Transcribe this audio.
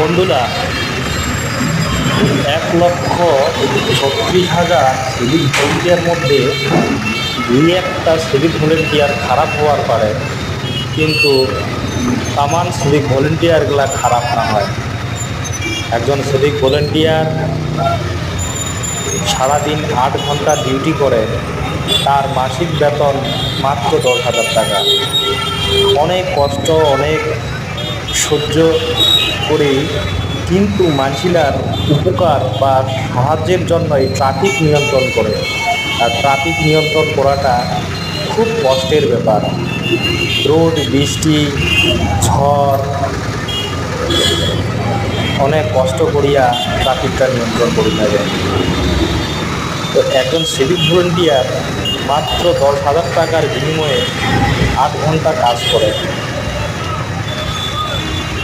বন্ধুরা, 1,36,000 civic volunteer মধ্যে দুই একটা সিভিক ভলেন্টিয়ার খারাপ হওয়ার পারে, কিন্তু তামান সিভিক ভলেন্টিয়ারগুলা খারাপ না হয়। একজন সিভিক ভলেন্টিয়ার সারাদিন 8 ঘন্টা ডিউটি করে, তার মাসিক বেতন মাত্র 10,000 টাকা। অনেক কষ্ট, অনেক সহ্য করি, কিন্তু মানুষিলার উপকার বা সাহায্যের জন্যই ট্রাফিক নিয়ন্ত্রণ করে। আর ট্রাফিক নিয়ন্ত্রণ করাটা খুব কষ্টের ব্যাপার। রোদ, বৃষ্টি, ঝড় অনেক কষ্ট করিয়া ট্রাফিকটা নিয়ন্ত্রণ করি থাকে। তো একজন সিভিক ভলেন্টিয়ার মাত্র 10,000 টাকার বিনিময়ে 8 ঘন্টা কাজ করে।